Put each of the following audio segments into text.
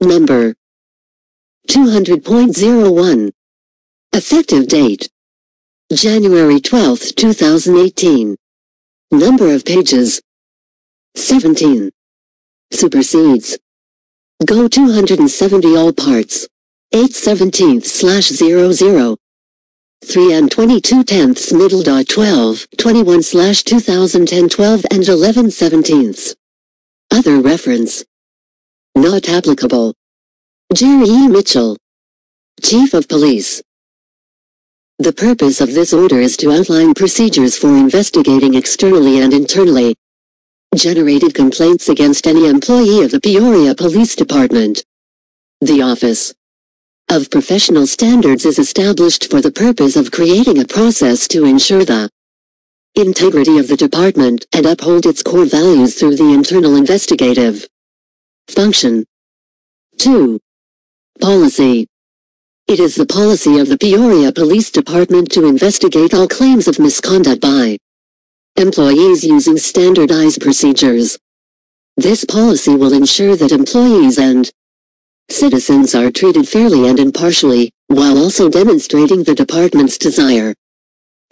Number 200.01. Effective date January 12, 2018. Number of pages 17. Supersedes. Go 270 all parts. 8/17/00. 3 and 22/10 middle dot 12, 21/2010 12 and 11/17. Other reference. Not applicable. Jerry E. Mitchell, Chief of Police. The purpose of this order is to outline procedures for investigating externally and internally generated complaints against any employee of the Peoria Police Department. The Office of Professional Standards is established for the purpose of creating a process to ensure the integrity of the department and uphold its core values through the internal investigative function. 2. Policy. It is the policy of the Peoria Police Department to investigate all claims of misconduct by employees using standardized procedures. This policy will ensure that employees and citizens are treated fairly and impartially, while also demonstrating the department's desire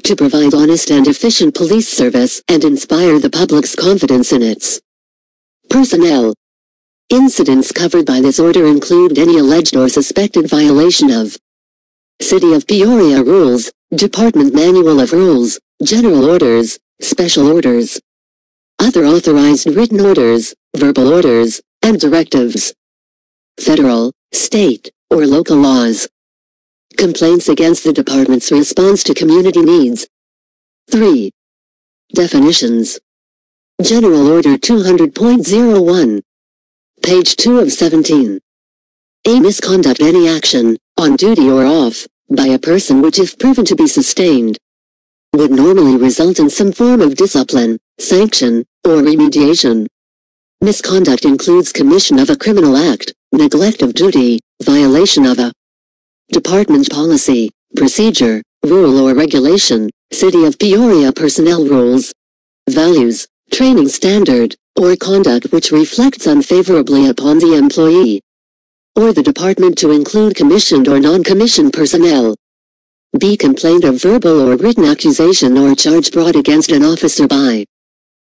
to provide honest and efficient police service and inspire the public's confidence in its personnel. Incidents covered by this order include any alleged or suspected violation of City of Peoria rules, Department Manual of Rules, General Orders, Special Orders, other authorized written orders, verbal orders, and directives, federal, state, or local laws. Complaints against the department's response to community needs. 3. Definitions. General Order 200.01. Page 2 of 17. A misconduct any action, on duty or off, by a person which if proven to be sustained, would normally result in some form of discipline, sanction, or remediation. Misconduct includes commission of a criminal act, neglect of duty, violation of a department policy, procedure, rule or regulation, City of Peoria personnel rules, values, training standard, or conduct which reflects unfavorably upon the employee or the department to include commissioned or non-commissioned personnel. B. Complaint of verbal or written accusation or charge brought against an officer by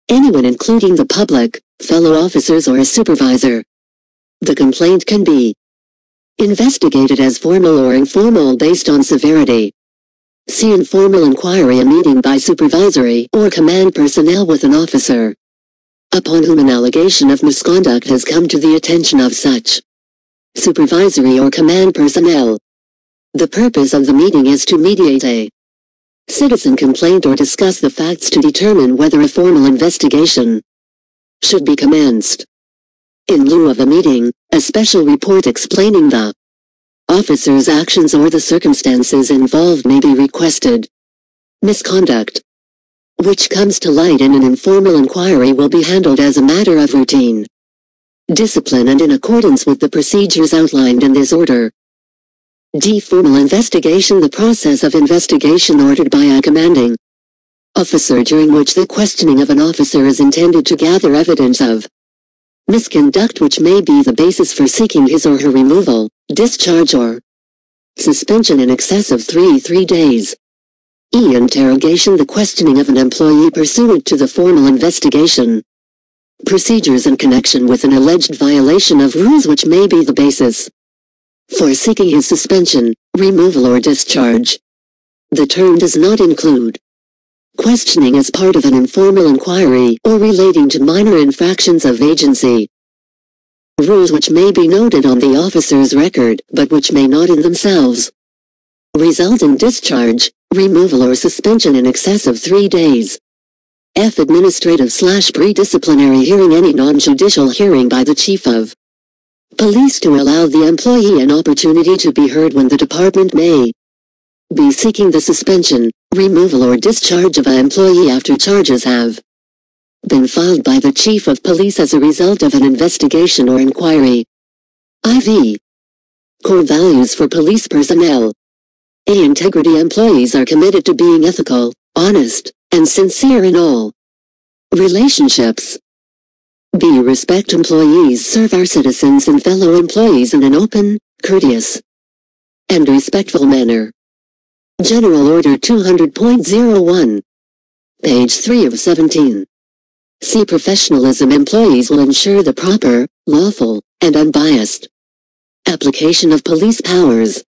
anyone including the public, fellow officers or a supervisor. The complaint can be investigated as formal or informal based on severity. C. Informal inquiry, a meeting by supervisory or command personnel with an officer upon whom an allegation of misconduct has come to the attention of such supervisory or command personnel. The purpose of the meeting is to mediate a citizen complaint or discuss the facts to determine whether a formal investigation should be commenced. In lieu of a meeting, a special report explaining the officer's actions or the circumstances involved may be requested. Misconduct which comes to light in an informal inquiry will be handled as a matter of routine discipline and in accordance with the procedures outlined in this order. D. Formal investigation, the process of investigation ordered by a commanding officer during which the questioning of an officer is intended to gather evidence of misconduct which may be the basis for seeking his or her removal, discharge or suspension in excess of 3 days. E. Interrogation, the questioning of an employee pursuant to the formal investigation procedures in connection with an alleged violation of rules which may be the basis for seeking his suspension, removal or discharge. The term does not include questioning as part of an informal inquiry or relating to minor infractions of agency rules which may be noted on the officer's record but which may not in themselves result in discharge, removal or suspension in excess of 3 days. F. Administrative/pre-disciplinary hearing, any non-judicial hearing by the Chief of Police to allow the employee an opportunity to be heard when the department may be seeking the suspension, removal or discharge of an employee after charges have been filed by the Chief of Police as a result of an investigation or inquiry. IV. Core values for police personnel. A. Integrity. Employees are committed to being ethical, honest, and sincere in all relationships. B. Respect employees. Serve our citizens and fellow employees in an open, courteous, and respectful manner. General Order 200.01. Page 3 of 17. C. Professionalism. Employees will ensure the proper, lawful, and unbiased application of police powers.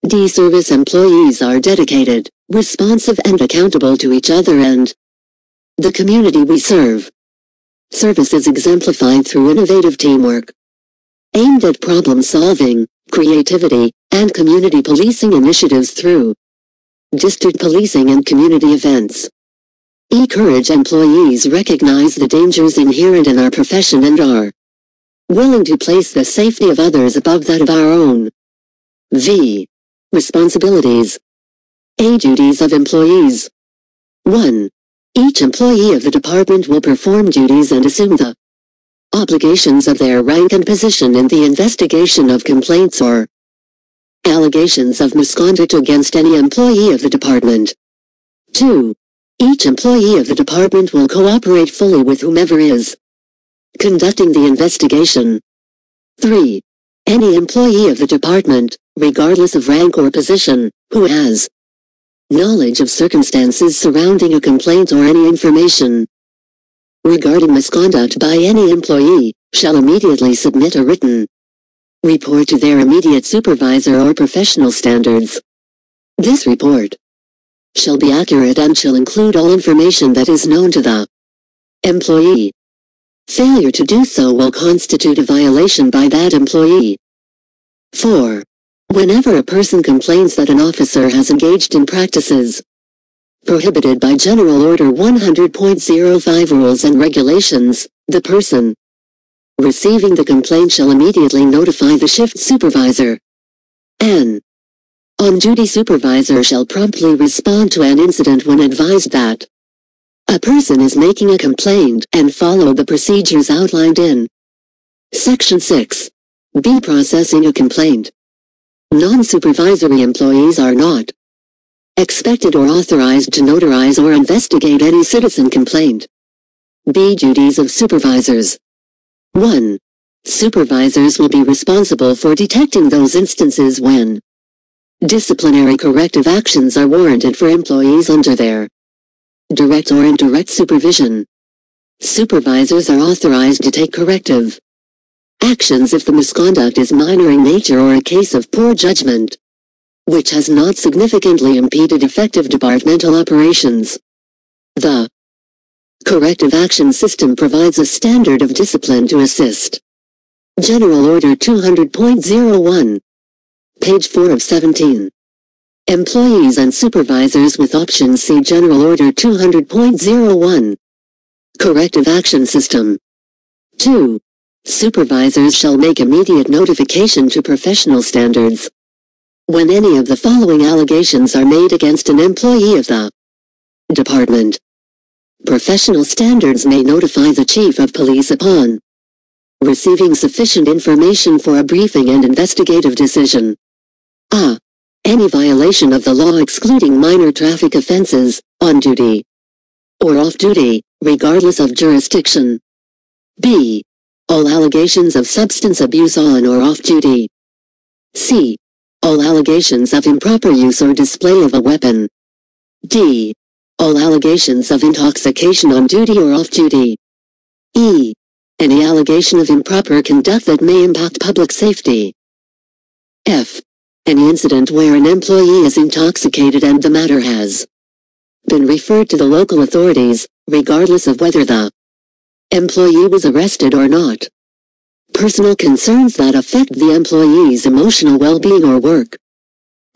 D. Service employees are dedicated, responsive and accountable to each other and the community we serve. Service is exemplified through innovative teamwork aimed at problem-solving, creativity, and community policing initiatives through district policing and community events. E-Courage. Employees recognize the dangers inherent in our profession and are willing to place the safety of others above that of our own. V. Responsibilities. A. Duties of employees. 1. Each employee of the department will perform duties and assume the obligations of their rank and position in the investigation of complaints or allegations of misconduct against any employee of the department. 2. Each employee of the department will cooperate fully with whomever is conducting the investigation. 3. Any employee of the department, regardless of rank or position, who has knowledge of circumstances surrounding a complaint or any information regarding misconduct by any employee, shall immediately submit a written report to their immediate supervisor or professional standards. This report shall be accurate and shall include all information that is known to the employee. Failure to do so will constitute a violation by that employee. 4. Whenever a person complains that an officer has engaged in practices prohibited by General Order 100.05 Rules and Regulations, the person receiving the complaint shall immediately notify the shift supervisor. An on-duty supervisor shall promptly respond to an incident when advised that a person is making a complaint and follow the procedures outlined in Section 6. B. Processing a complaint. Non-supervisory employees are not expected or authorized to notarize or investigate any citizen complaint. B. Duties of supervisors. 1. Supervisors will be responsible for detecting those instances when disciplinary corrective actions are warranted for employees under their direct or indirect supervision. Supervisors are authorized to take corrective actions if the misconduct is minor in nature or a case of poor judgment, which has not significantly impeded effective departmental operations. The corrective action system provides a standard of discipline to assist. General Order 200.01. Page 4 of 17. Employees and supervisors with options. See General Order 200.01. Corrective action system. 2. Supervisors shall make immediate notification to professional standards when any of the following allegations are made against an employee of the department. Professional standards may notify the Chief of Police upon receiving sufficient information for a briefing and investigative decision. A. Any violation of the law excluding minor traffic offenses, on duty or off duty, regardless of jurisdiction. B. All allegations of substance abuse on or off duty. C. All allegations of improper use or display of a weapon. D. All allegations of intoxication on duty or off duty. E. Any allegation of improper conduct that may impact public safety. F. Any incident where an employee is intoxicated and the matter has been referred to the local authorities, regardless of whether the employee was arrested or not. Personal concerns that affect the employee's emotional well-being or work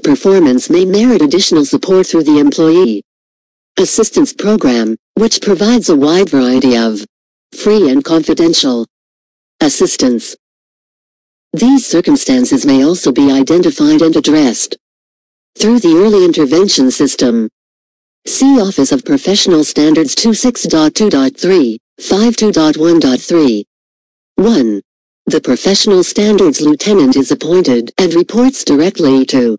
performance may merit additional support through the Employee Assistance Program, which provides a wide variety of free and confidential assistance. These circumstances may also be identified and addressed through the Early Intervention System. See Office of Professional Standards 26.2.3, 52.1.3. 1. The Professional Standards Lieutenant is appointed and reports directly to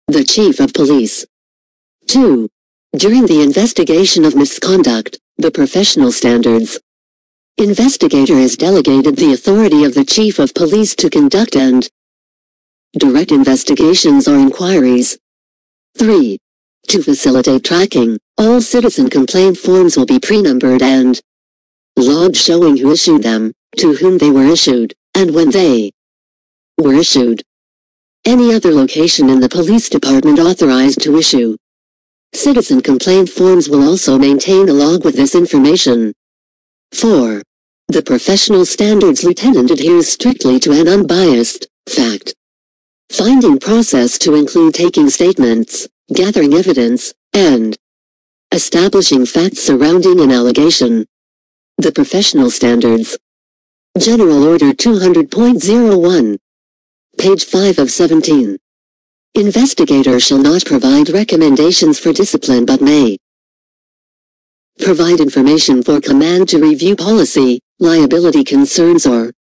the Chief of Police. 2. During the investigation of misconduct, the Professional Standards Investigator is delegated the authority of the Chief of Police to conduct and direct investigations or inquiries. 3. To facilitate tracking, all citizen complaint forms will be pre-numbered and logged showing who issued them, to whom they were issued, and when they were issued. Any other location in the police department authorized to issue citizen complaint forms will also maintain a log with this information. 4. The professional standards lieutenant adheres strictly to an unbiased, fact-finding process to include taking statements, gathering evidence, and establishing facts surrounding an allegation. The professional standards. General Order 200.01. Page 5 of 17. Investigator shall not provide recommendations for discipline but may provide information for command to review policy, liability concerns or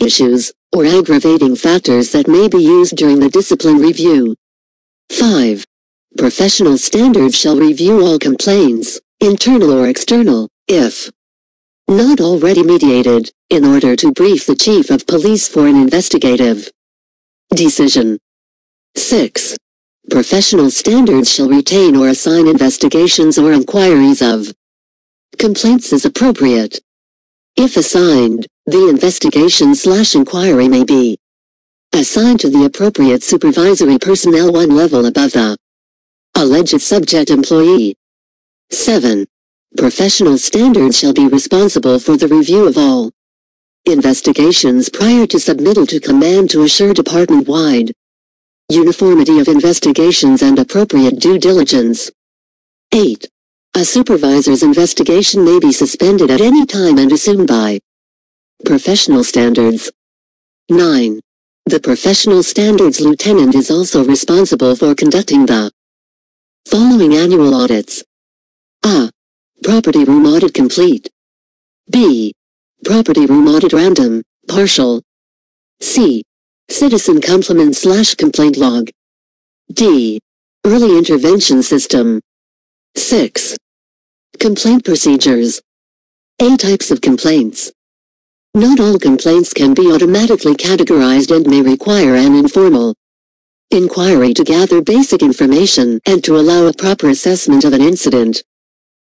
issues, or aggravating factors that may be used during the discipline review. 5. Professional standards shall review all complaints, internal or external, if not already mediated, in order to brief the Chief of Police for an investigative decision. 6. Professional standards shall retain or assign investigations or inquiries of complaints as appropriate. If assigned, the investigation/inquiry may be assigned to the appropriate supervisory personnel one level above the alleged subject employee. 7. Professional standards shall be responsible for the review of all investigations prior to submittal to command to assure department-wide uniformity of investigations and appropriate due diligence. 8. A supervisor's investigation may be suspended at any time and assumed by professional standards. 9. The professional standards lieutenant is also responsible for conducting the following annual audits. A. Property room audit complete. B. Property room audit random, partial. C. Citizen complement/complaint log. D. Early intervention system. 6. Complaint procedures. A. Types of complaints. Not all complaints can be automatically categorized and may require an informal inquiry to gather basic information and to allow a proper assessment of an incident.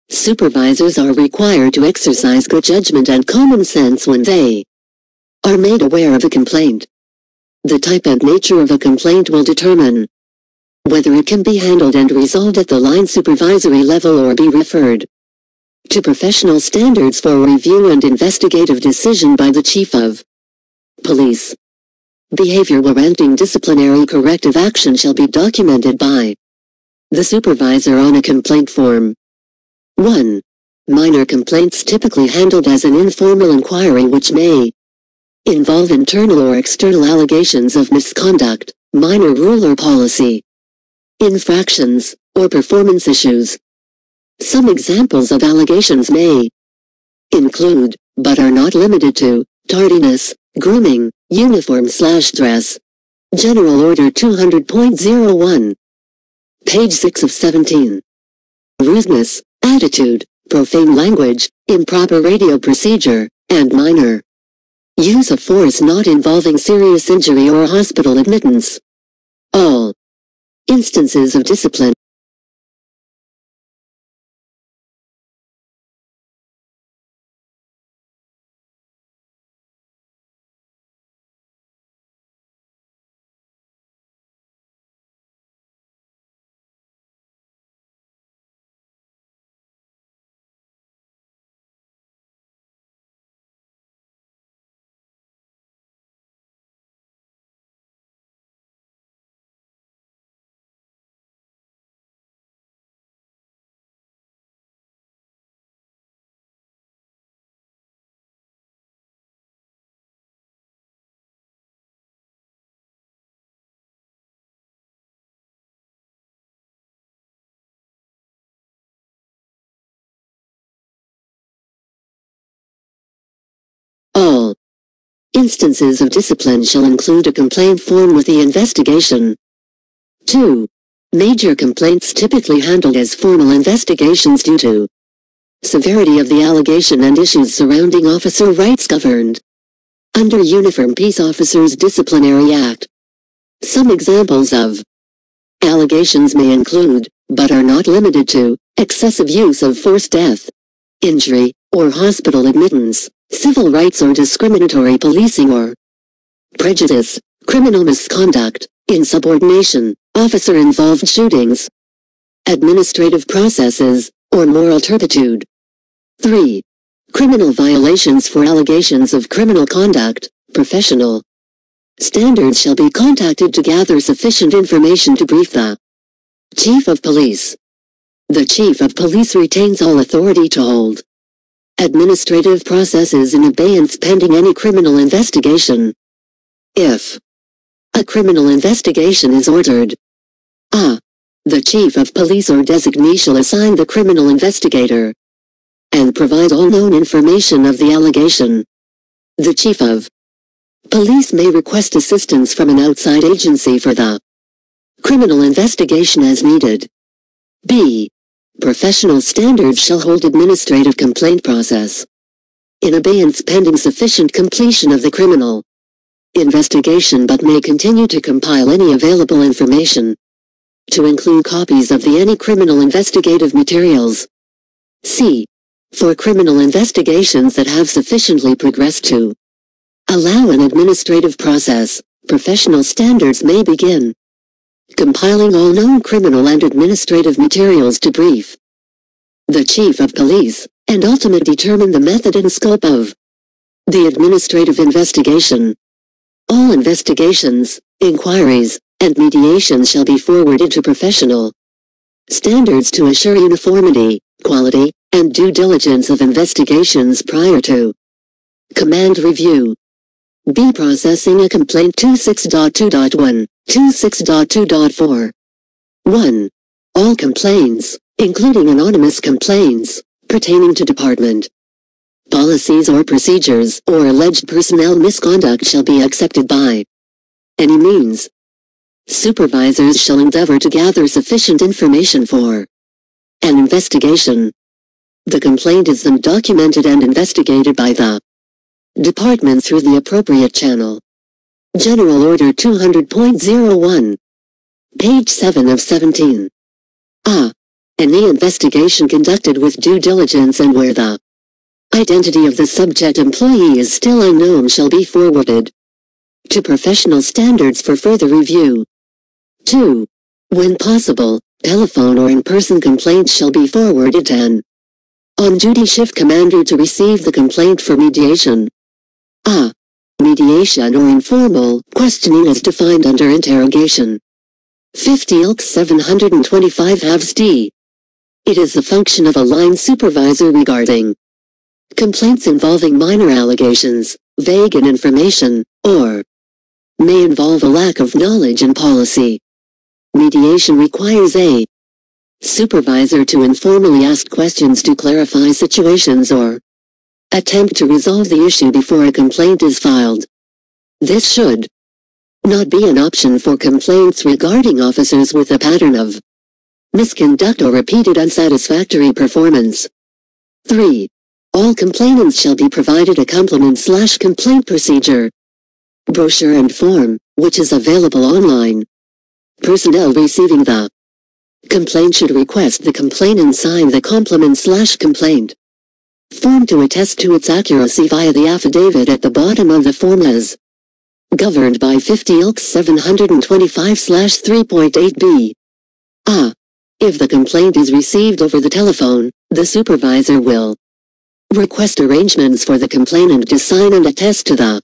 Supervisors are required to exercise good judgment and common sense when they are made aware of a complaint. The type and nature of a complaint will determine whether it can be handled and resolved at the line supervisory level or be referred to professional standards for review and investigative decision by the Chief of Police. Behavior warranting disciplinary corrective action shall be documented by the supervisor on a complaint form. 1. Minor complaints typically handled as an informal inquiry which may involve internal or external allegations of misconduct, minor rule or policy, infractions, or performance issues. Some examples of allegations may include, but are not limited to, tardiness, grooming, uniform/dress. General Order 200.01. Page 6 of 17. Rudeness, attitude, profane language, improper radio procedure, and minor use of force not involving serious injury or hospital admittance. All instances of discipline. All instances of discipline shall include a complaint form with the investigation. 2. Major complaints typically handled as formal investigations due to Severity of the allegation and issues surrounding officer rights governed under Uniform Peace Officers Disciplinary Act. Some examples of allegations may include, but are not limited to, excessive use of force, death, injury, or hospital admittance, civil rights or discriminatory policing or prejudice, criminal misconduct, insubordination, officer-involved shootings, administrative processes, or moral turpitude. 3. Criminal violations. For allegations of criminal conduct, professional standards shall be contacted to gather sufficient information to brief the Chief of Police. The Chief of Police retains all authority to hold administrative processes in abeyance pending any criminal investigation. If a criminal investigation is ordered, the Chief of Police or designee shall assign the criminal investigator and provide all known information of the allegation. The Chief of Police may request assistance from an outside agency for the criminal investigation as needed. B. Professional standards shall hold administrative complaint process in abeyance pending sufficient completion of the criminal investigation, but may continue to compile any available information to include copies of any criminal investigative materials. C. For criminal investigations that have sufficiently progressed to allow an administrative process, professional standards may begin compiling all known criminal and administrative materials to brief the Chief of Police, and ultimately determine the method and scope of the administrative investigation. All investigations, inquiries, and mediations shall be forwarded to professional standards to assure uniformity, quality, and due diligence of investigations prior to command review. B. Processing a complaint. 26.2.1, 26.2.4. 1. All complaints, including anonymous complaints, pertaining to department policies or procedures or alleged personnel misconduct shall be accepted by any means. Supervisors shall endeavor to gather sufficient information for an investigation. The complaint is then documented and investigated by the department through the appropriate channel. General Order 200.01. Page 7 of 17. Any investigation conducted with due diligence and where the identity of the subject employee is still unknown shall be forwarded to professional standards for further review. 2. When possible, telephone or in-person complaints shall be forwarded to an on-duty shift commander to receive the complaint for mediation. Mediation or informal questioning as defined under interrogation. 50 ILC 725 halves D. It is the function of a line supervisor regarding complaints involving minor allegations, vague in information, or may involve a lack of knowledge and policy. Mediation requires a supervisor to informally ask questions to clarify situations or attempt to resolve the issue before a complaint is filed. This should not be an option for complaints regarding officers with a pattern of misconduct or repeated unsatisfactory performance. 3. All complainants shall be provided a complement/complaint procedure brochure and form, which is available online. Personnel receiving the complaint should request the complainant sign the complement/complaint form to attest to its accuracy via the affidavit at the bottom of the form as governed by 50 ILC 725/3.8b. If the complaint is received over the telephone, the supervisor will request arrangements for the complainant to sign and attest to the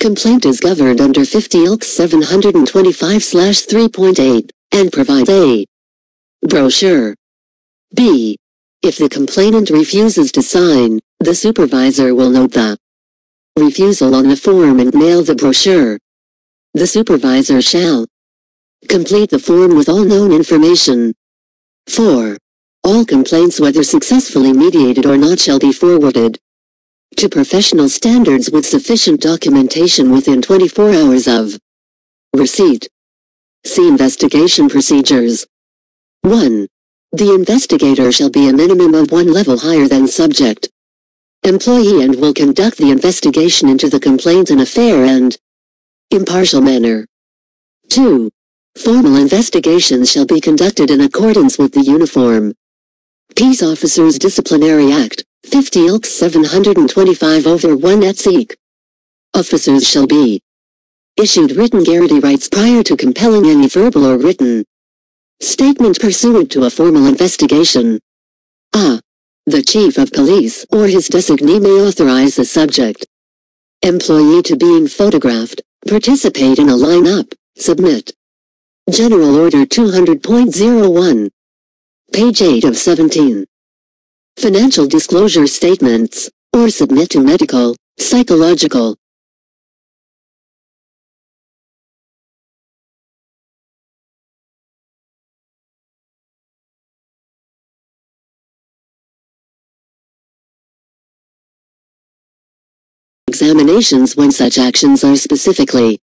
complaint is governed under 50 ILC 725/3.8, and provide a brochure. B. If the complainant refuses to sign, the supervisor will note the refusal on the form and mail the brochure. The supervisor shall complete the form with all known information. 4. All complaints, whether successfully mediated or not, shall be forwarded to professional standards with sufficient documentation within 24 hours of receipt. See investigation procedures. 1. The investigator shall be a minimum of 1 level higher than subject employee and will conduct the investigation into the complaint in a fair and impartial manner. 2. Formal investigations shall be conducted in accordance with the Uniform Peace Officers Disciplinary Act, 50 ILCS 725/1 et seq. Officers shall be issued written guarantee rights prior to compelling any verbal or written statement pursuant to a formal investigation. A. The Chief of Police or his designee may authorize the subject employee to being photographed, participate in a line-up, submit General Order 200.01. Page 8 of 17. Financial disclosure statements, or submit to medical, psychological, examinations when such actions are specifically